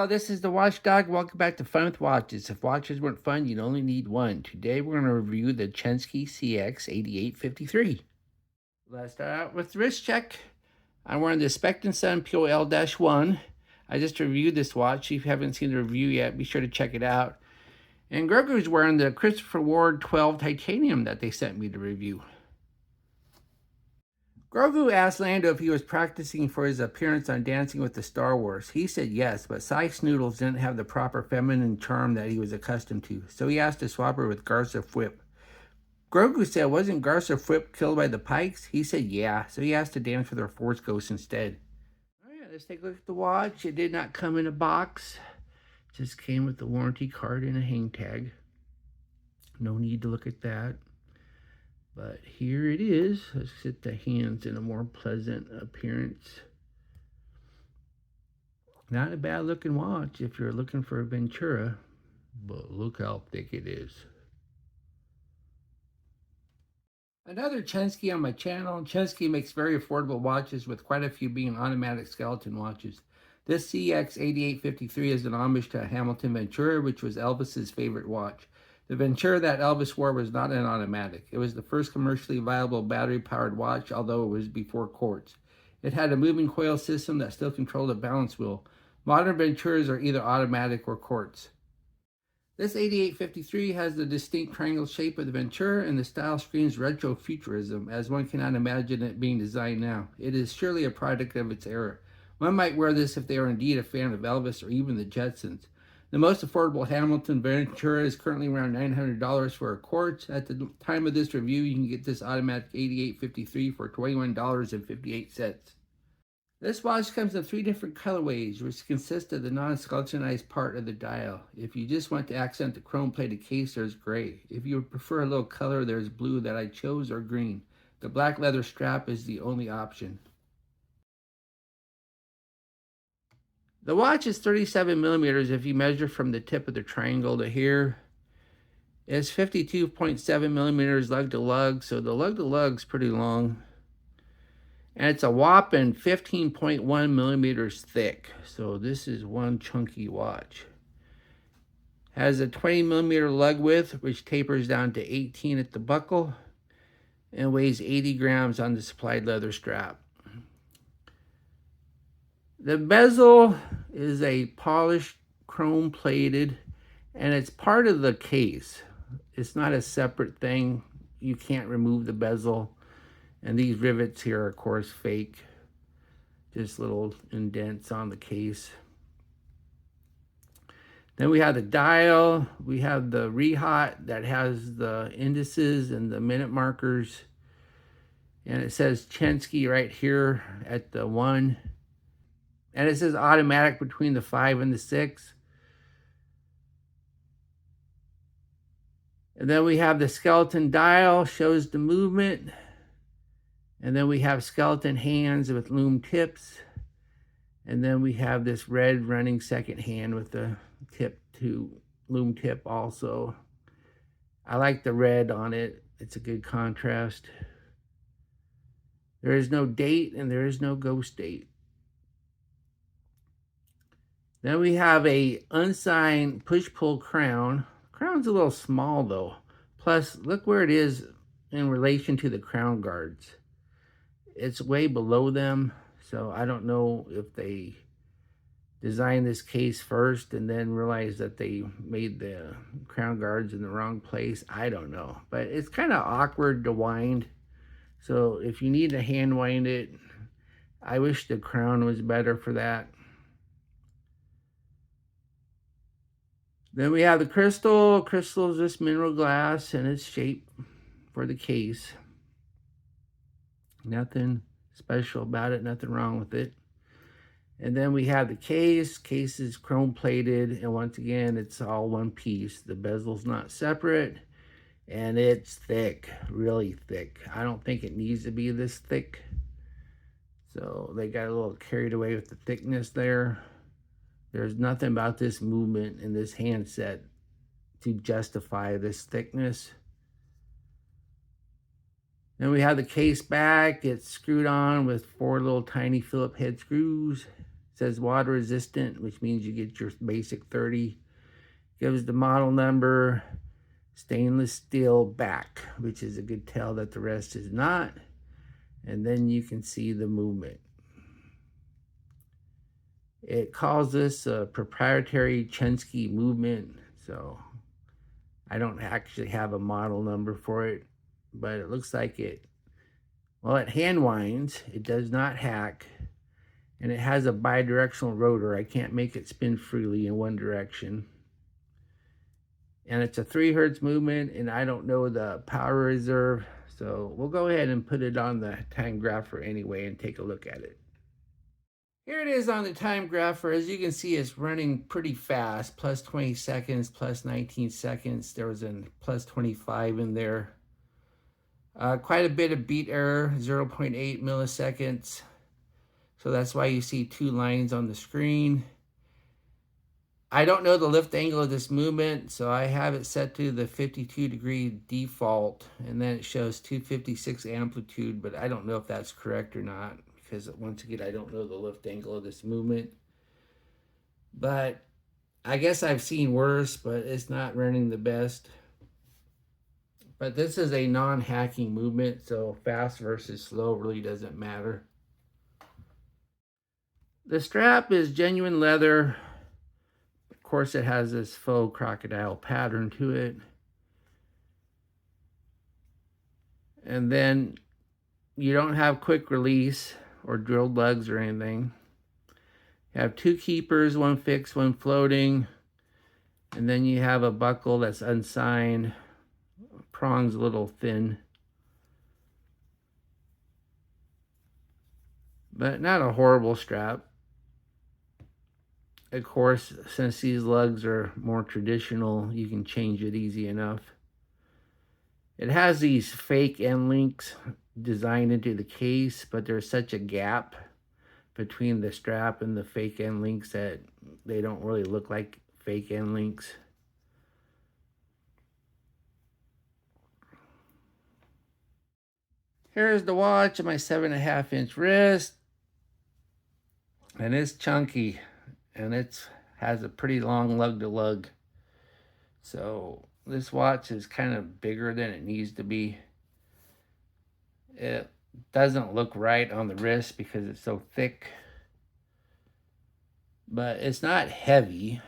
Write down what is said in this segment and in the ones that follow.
Hello, this is the Watchdog. Welcome back to Fun with Watches. If watches weren't fun, you'd only need one. Today we're going to review the Chenxi CX-8853. Let's start out with the wrist check. I'm wearing the Spectrum Sun POL-1. I just reviewed this watch. If you haven't seen the review yet, be sure to check it out. And Grogu's wearing the Christopher Ward 12 Titanium that they sent me to review. Grogu asked Lando if he was practicing for his appearance on Dancing with the Star Wars. He said yes, but Cy Snoodles didn't have the proper feminine charm that he was accustomed to, so he asked to swap her with Garza Fwip. Grogu said, wasn't Garza Fwip killed by the Pikes? He said yeah, so he asked to dance with her Force Ghost instead. Alright, let's take a look at the watch. It did not come in a box. It just came with the warranty card and a hang tag. No need to look at that. But here it is. Let's get the hands in a more pleasant appearance. Not a bad looking watch if you're looking for a Ventura, but look how thick it is. Another Chenxi on my channel. Chenxi makes very affordable watches, with quite a few being automatic skeleton watches. This CX-8853 is an homage to a Hamilton Ventura, which was Elvis's favorite watch. The Ventura that Elvis wore was not an automatic. It was the first commercially viable battery-powered watch, although it was before quartz. It had a moving coil system that still controlled a balance wheel. Modern Venturas are either automatic or quartz. This 8853 has the distinct triangle shape of the Ventura, and the style screams retro-futurism, as one cannot imagine it being designed now. It is surely a product of its era. One might wear this if they are indeed a fan of Elvis or even the Jetsons. The most affordable Hamilton Ventura is currently around $900 for a quartz. At the time of this review, you can get this automatic 8853 for $21.58. This watch comes in 3 different colorways, which consist of the non-skeletonized part of the dial. If you just want to accent the chrome-plated case, there's gray. If you prefer a little color, there's blue that I chose, or green. The black leather strap is the only option. The watch is 37 millimeters if you measure from the tip of the triangle to here. It's 52.7 millimeters lug to lug, so the lug to lug's pretty long. And it's a whopping 15.1 millimeters thick, so this is one chunky watch. Has a 20 millimeter lug width, which tapers down to 18 at the buckle, and weighs 80 grams on the supplied leather strap. The bezel is a polished chrome plated, and it's part of the case. It's not a separate thing. You can't remove the bezel. And these rivets here are, of course, fake. Just little indents on the case. Then we have the dial. We have the Rehat that has the indices and the minute markers. And it says Chenxi right here at the 1. And it says automatic between the 5 and the 6. And then we have the skeleton dial, shows the movement. And then we have skeleton hands with lume tips. And then we have this red running second hand with the tip to lume tip also. I like the red on it. It's a good contrast. There is no date and there is no ghost date. Then we have a unsigned push-pull crown. Crown's a little small though. Plus, look where it is in relation to the crown guards. It's way below them, so I don't know if they designed this case first and then realized that they made the crown guards in the wrong place. I don't know, but it's kind of awkward to wind. So if you need to hand wind it, I wish the crown was better for that. Then we have the crystal. Crystal is just mineral glass, and it's shaped for the case. Nothing special about it, nothing wrong with it. And then we have the case. Case is chrome plated, and once again, it's all one piece. The bezel's not separate, and it's thick, really thick. I don't think it needs to be this thick. So they got a little carried away with the thickness there. There's nothing about this movement in this handset to justify this thickness. Then we have the case back. It's screwed on with 4 little tiny Phillip head screws. says water resistant, which means you get your basic 30. Gives the model number, stainless steel back, which is a good tell that the rest is not. And then you can see the movement. It calls this a proprietary Chenxi movement, so I don't actually have a model number for it, but it looks like it, well, it hand winds, it does not hack, and it has a bidirectional rotor. I can't make it spin freely in one direction. And it's a 3 hertz movement, and I don't know the power reserve, so we'll go ahead and put it on the Timegrapher anyway and take a look at it. Here it is on the Timegrapher. As you can see, it's running pretty fast, plus 20 seconds, plus 19 seconds. There was a plus 25 in there. Quite a bit of beat error, 0.8 milliseconds. So that's why you see 2 lines on the screen. I don't know the lift angle of this movement, so I have it set to the 52-degree default, and then it shows 256 amplitude, but I don't know if that's correct or not, because once again, I don't know the lift angle of this movement. But I guess I've seen worse, but it's not running the best. But this is a non-hacking movement, so fast versus slow really doesn't matter. The strap is genuine leather. Of course, it has this faux crocodile pattern to it. And then you don't have quick release or drilled lugs or anything. You have 2 keepers, 1 fixed, 1 floating. And then you have a buckle that's unsigned. Prongs a little thin. But not a horrible strap. Of course, since these lugs are more traditional, you can change it easy enough. It has these fake end links designed into the case, but there's such a gap between the strap and the fake end links that they don't really look like fake end links. Here's the watch on my 7.5-inch wrist, and it's chunky. And it has a pretty long lug to lug. So this watch is kind of bigger than it needs to be. It doesn't look right on the wrist because it's so thick. But it's not heavy.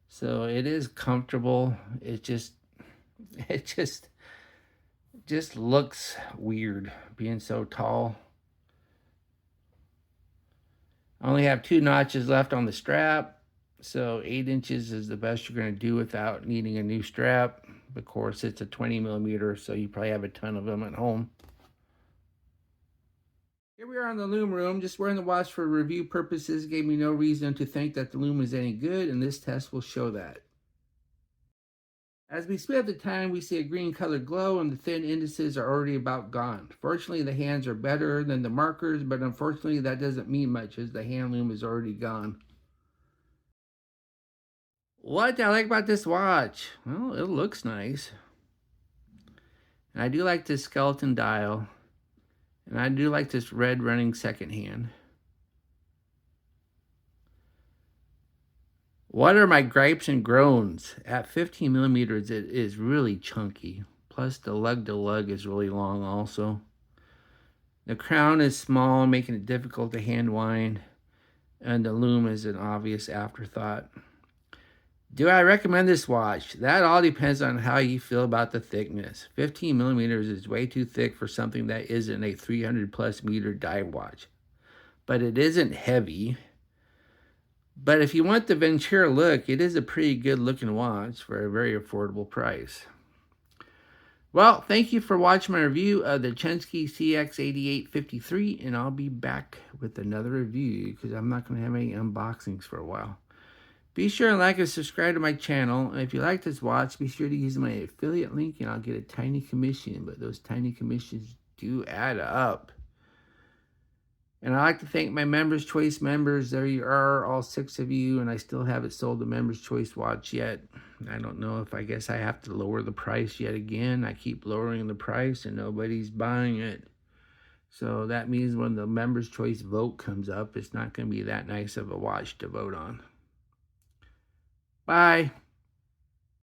So it is comfortable. It just looks weird being so tall. I only have 2 notches left on the strap, so 8 inches is the best you're going to do without needing a new strap. Of course, it's a 20 millimeter, so you probably have a ton of them at home. Here we are in the Lume room, just wearing the watch for review purposes. Gave me no reason to think that the Lume is any good, and this test will show that. As we speed up the time, we see a green colored glow, and the thin indices are already about gone. Fortunately, the hands are better than the markers, but unfortunately, that doesn't mean much as the hand lume is already gone. What I like about this watch? Well, it looks nice. And I do like this skeleton dial. And I do like this red running second hand. What are my gripes and groans? At 15 millimeters, it is really chunky. Plus, the lug to lug is really long also. The crown is small, making it difficult to hand wind. And the lume is an obvious afterthought. Do I recommend this watch? That all depends on how you feel about the thickness. 15 millimeters is way too thick for something that isn't a 300+ meter dive watch. But it isn't heavy. But if you want the Ventura look, it is a pretty good looking watch for a very affordable price. Well, thank you for watching my review of the Chenxi CX-8853, and I'll be back with another review because I'm not going to have any unboxings for a while. Be sure and like and subscribe to my channel, and if you like this watch, be sure to use my affiliate link and I'll get a tiny commission, but those tiny commissions do add up. And I'd like to thank my Members Choice members. There you are, all 6 of you, and I still haven't sold the Members Choice watch yet. I don't know if I guess I have to lower the price yet again. I keep lowering the price and nobody's buying it. So that means when the members' choice vote comes up, it's not going to be that nice of a watch to vote on. Bye.